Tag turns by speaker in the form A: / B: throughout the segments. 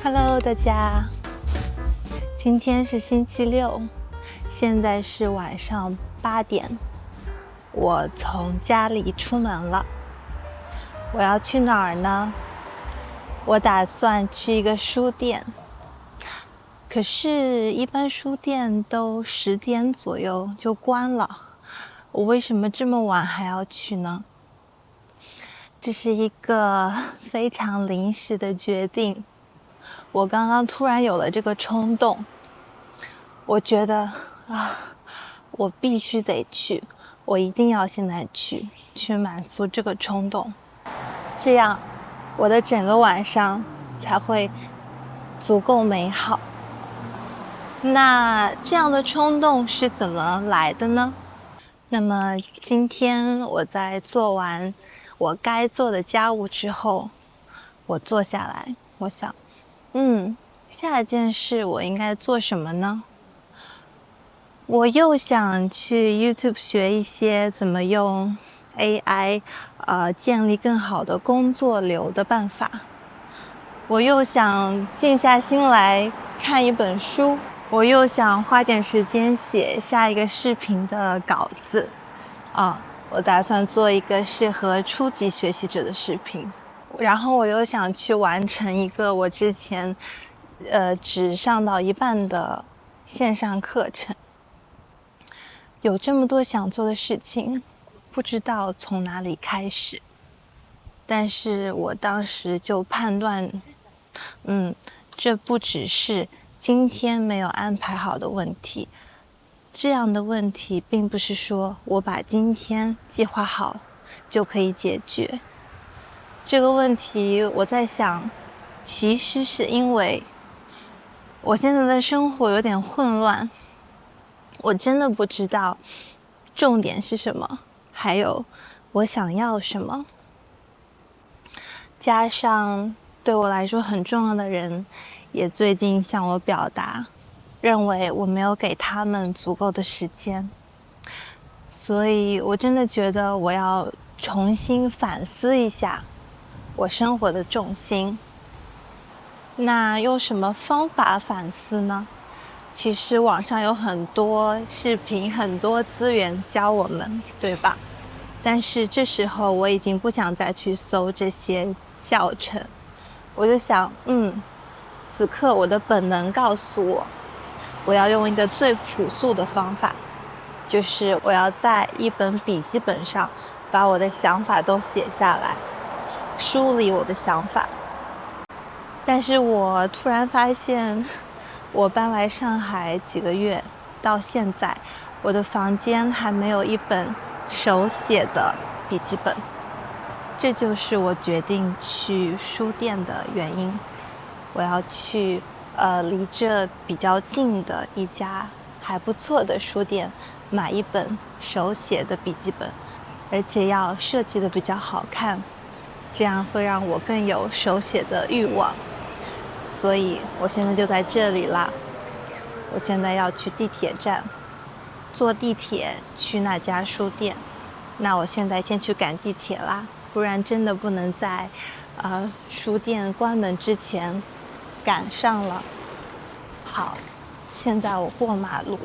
A: Hello， 大家，今天是星期六，现在是晚上8点，我从家里出门了。我要去哪儿呢？我打算去一个书店，可是，一般书店都10点左右就关了，我为什么这么晚还要去呢？这是一个非常临时的决定。我刚刚突然有了这个冲动，我觉得我必须得去，我一定要现在去满足这个冲动，这样我的整个晚上才会足够美好。那这样的冲动是怎么来的呢？那么今天我在做完我该做的家务之后，我坐下来，我想下一件事我应该做什么呢？我又想去 YouTube 学一些怎么用 AI 建立更好的工作流的办法。我又想静下心来看一本书，我又想花点时间写下一个视频的稿子。我打算做一个适合初级学习者的视频。然后我又想去完成一个我之前只上到一半的线上课程。有这么多想做的事情，不知道从哪里开始。但是我当时就判断，这不只是今天没有安排好的问题，这样的问题并不是说我把今天计划好就可以解决。这个问题我在想，其实是因为我现在的生活有点混乱，我真的不知道重点是什么，还有我想要什么。加上对我来说很重要的人也最近向我表达，认为我没有给他们足够的时间，所以我真的觉得我要重新反思一下我生活的重心。那用什么方法反思呢？其实网上有很多视频，很多资源教我们，对吧？但是这时候我已经不想再去搜这些教程，我就想，此刻我的本能告诉我，我要用一个最朴素的方法，就是我要在一本笔记本上把我的想法都写下来，梳理我的想法。但是我突然发现，我搬来上海几个月，到现在，我的房间还没有一本手写的笔记本。这就是我决定去书店的原因。我要去离这比较近的一家还不错的书店，买一本手写的笔记本，而且要设计的比较好看，这样会让我更有手写的欲望。所以我现在就在这里啦。我现在要去地铁站，坐地铁去那家书店。那我现在先去赶地铁啦，不然真的不能在书店关门之前赶上了。好，现在我过马路。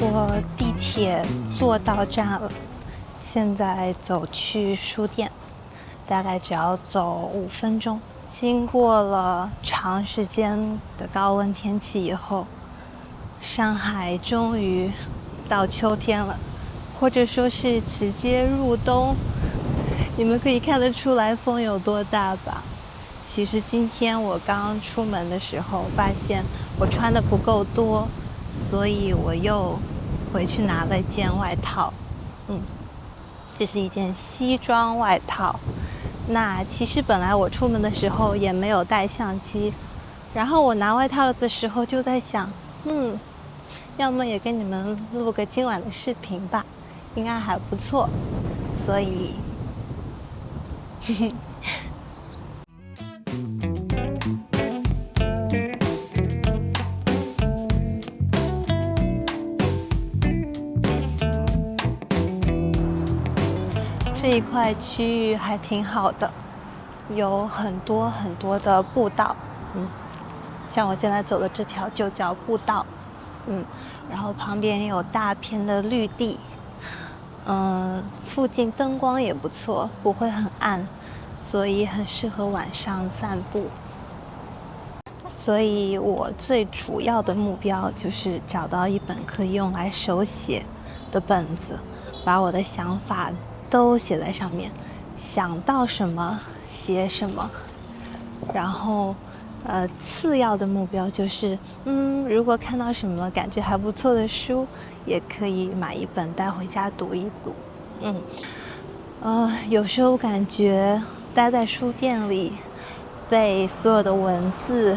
A: 我地铁坐到站了，现在走去书店，大概只要走5分钟。经过了长时间的高温天气以后，上海终于到秋天了，或者说是直接入冬。你们可以看得出来风有多大吧？其实今天我刚出门的时候发现我穿的不够多，所以我又回去拿了一件外套。这是一件西装外套。那其实本来我出门的时候也没有带相机，然后我拿外套的时候就在想，要么也给你们录个今晚的视频吧，应该还不错。所以这一块区域还挺好的，有很多很多的步道，像我现在走的这条就叫步道，然后旁边也有大片的绿地，附近灯光也不错，不会很暗，所以很适合晚上散步。所以我最主要的目标就是找到一本可以用来手写的本子，把我的想法都写在上面，想到什么写什么。然后，次要的目标就是，如果看到什么感觉还不错的书，也可以买一本带回家读一读。有时候感觉待在书店里，被所有的文字，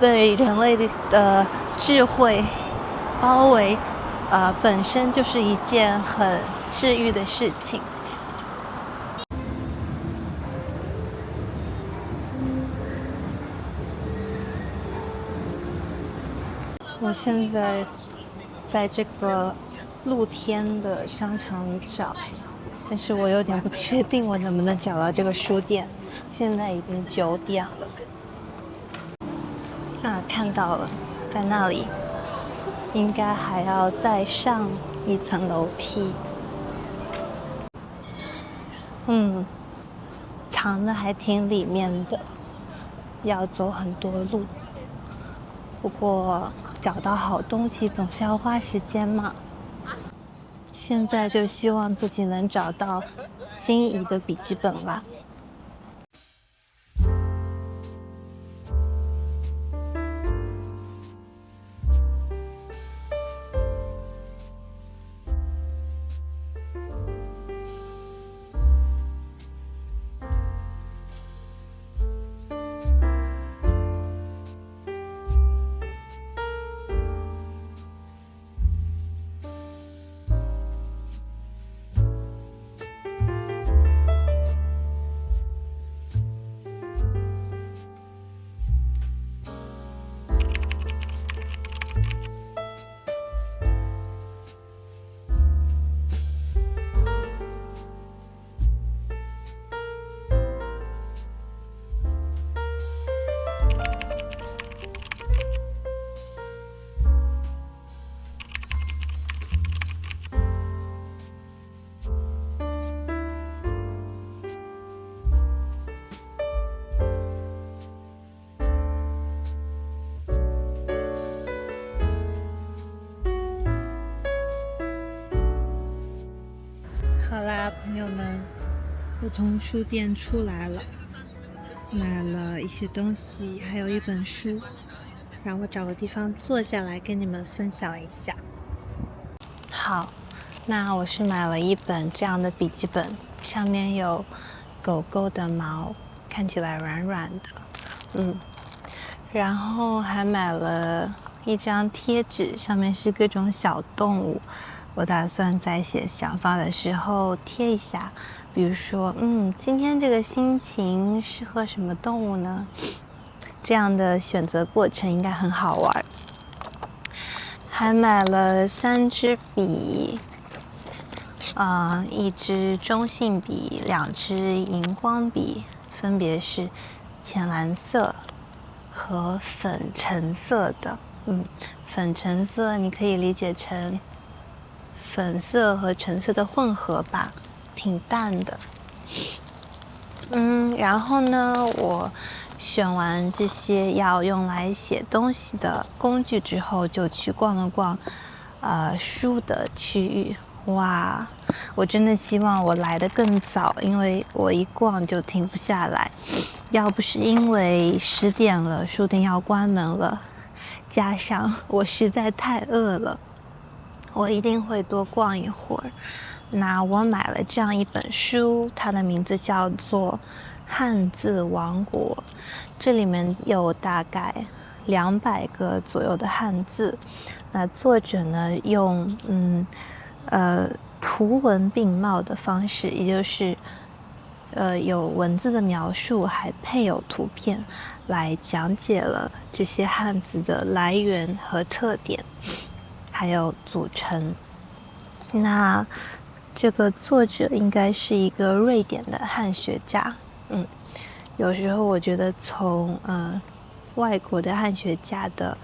A: 被人类的智慧包围，本身就是一件很治愈的事情。我现在在这个露天的商场里找，但是我有点不确定我能不能找到这个书店。现在已经9点了。看到了，在那里，应该还要再上一层楼梯。藏的还挺里面的，要走很多路。不过找到好东西总是要花时间嘛。现在就希望自己能找到心仪的笔记本啦。好啦，朋友们，我从书店出来了，买了一些东西，还有一本书，让我找个地方坐下来跟你们分享一下。好，那我是买了一本这样的笔记本，上面有狗狗的毛，看起来软软的，然后还买了一张贴纸，上面是各种小动物。我打算在写想法的时候贴一下，比如说，今天这个心情适合什么动物呢？这样的选择过程应该很好玩。还买了3支笔，一支中性笔，2支荧光笔，分别是浅蓝色和粉橙色的。粉橙色你可以理解成粉色和橙色的混合吧，挺淡的。然后呢，我选完这些要用来写东西的工具之后，就去逛了逛书的区域。哇，我真的希望我来得更早，因为我一逛就停不下来。要不是因为10点了，书店要关门了，加上我实在太饿了，我一定会多逛一会儿。那我买了这样一本书，它的名字叫做《汉字王国》，这里面有大概200个左右的汉字。那作者呢，用图文并茂的方式，也就是有文字的描述，还配有图片来讲解了这些汉字的来源和特点，还有组成。那这个作者应该是一个瑞典的汉学家。有时候我觉得从外国的汉学家的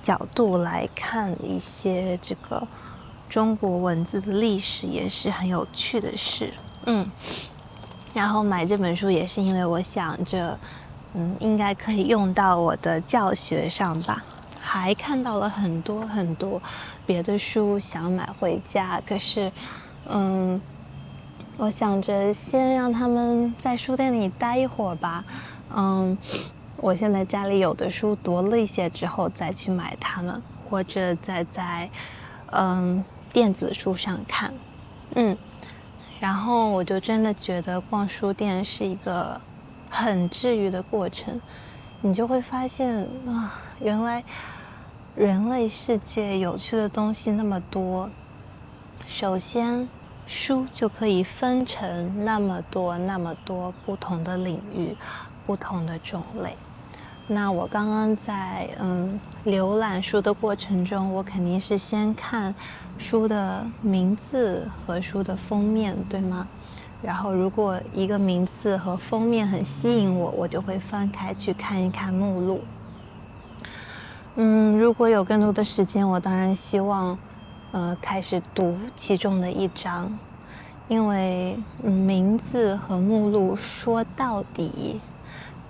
A: 角度来看一些这个中国文字的历史，也是很有趣的事。然后买这本书也是因为我想着，应该可以用到我的教学上吧。还看到了很多很多别的书想买回家，可是，我想着先让他们在书店里待一会儿吧。我现在家里有的书读了一些之后再去买它们，或者再在电子书上看。然后我就真的觉得逛书店是一个很治愈的过程。你就会发现原来人类世界有趣的东西那么多。首先，书就可以分成那么多不同的领域，不同的种类。那我刚刚在浏览书的过程中，我肯定是先看书的名字和书的封面，对吗？然后如果一个名字和封面很吸引我，我就会翻开去看一看目录。如果有更多的时间，我当然希望开始读其中的一章，因为名字和目录说到底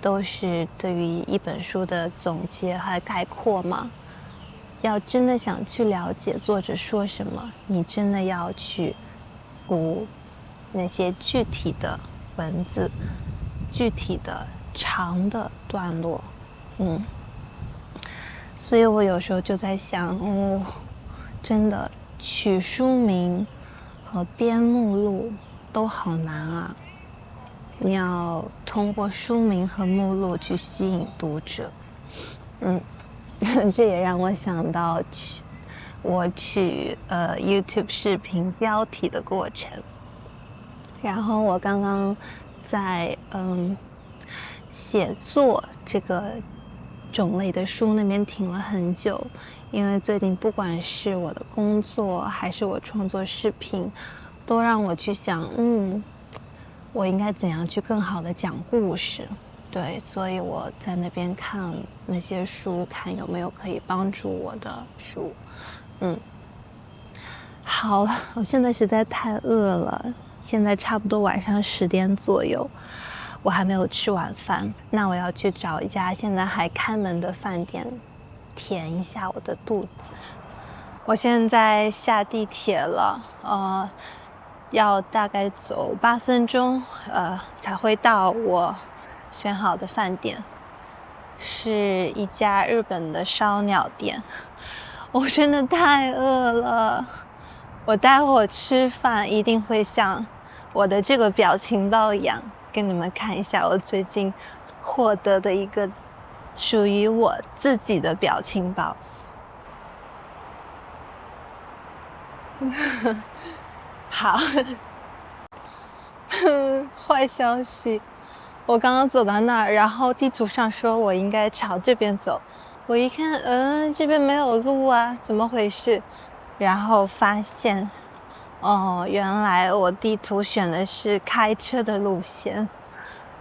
A: 都是对于一本书的总结和概括嘛。要真的想去了解作者说什么，你真的要去读那些具体的文字，具体的长的段落。所以我有时候就在想，真的取书名和编目录都好难啊。你要通过书名和目录去吸引读者。这也让我想到我取YouTube 视频标题的过程。然后我刚刚在写作这个种类的书那边停了很久，因为最近不管是我的工作还是我创作视频，都让我去想，我应该怎样去更好的讲故事。对，所以我在那边看那些书，看有没有可以帮助我的书。好了，我现在实在太饿了，现在差不多晚上10点左右，我还没有吃晚饭。那我要去找一家现在还开门的饭店，填一下我的肚子。我现在下地铁了，要大概走8分钟，才会到我选好的饭店，是一家日本的烧鸟店。我真的太饿了，我待会儿吃饭一定会像我的这个表情包一样，给你们看一下我最近获得的一个属于我自己的表情包。好，坏消息，我刚刚走到那儿，然后地图上说我应该朝这边走，我一看，这边没有路啊，怎么回事？然后发现，原来我地图选的是开车的路线，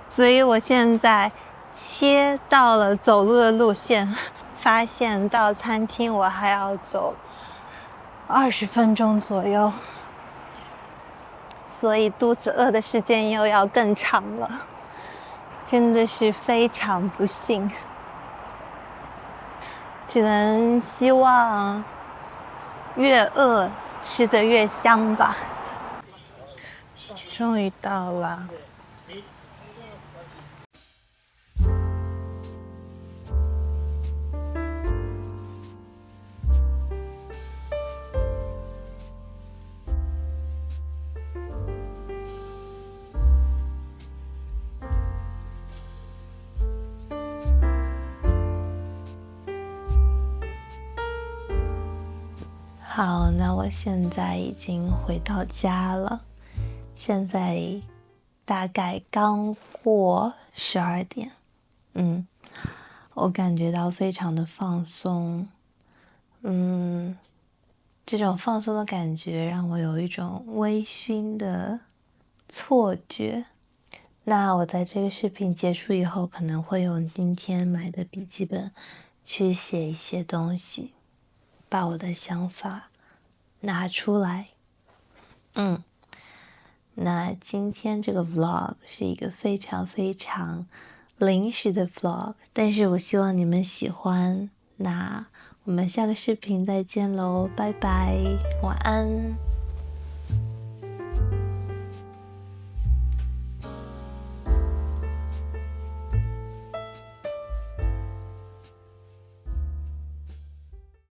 A: 所以我现在切到了走路的路线，发现到餐厅我还要走20分钟左右，所以肚子饿的时间又要更长了，真的是非常不幸，只能希望越饿吃得越香吧。终于到了。好，那我现在已经回到家了。现在大概刚过12点。我感觉到非常的放松。这种放松的感觉让我有一种微醺的错觉。那我在这个视频结束以后，可能会用今天买的笔记本去写一些东西，把我的想法拿出来。那今天这个 vlog 是一个非常非常临时的 vlog， 但是我希望你们喜欢。那我们下个视频再见喽，拜拜，晚安。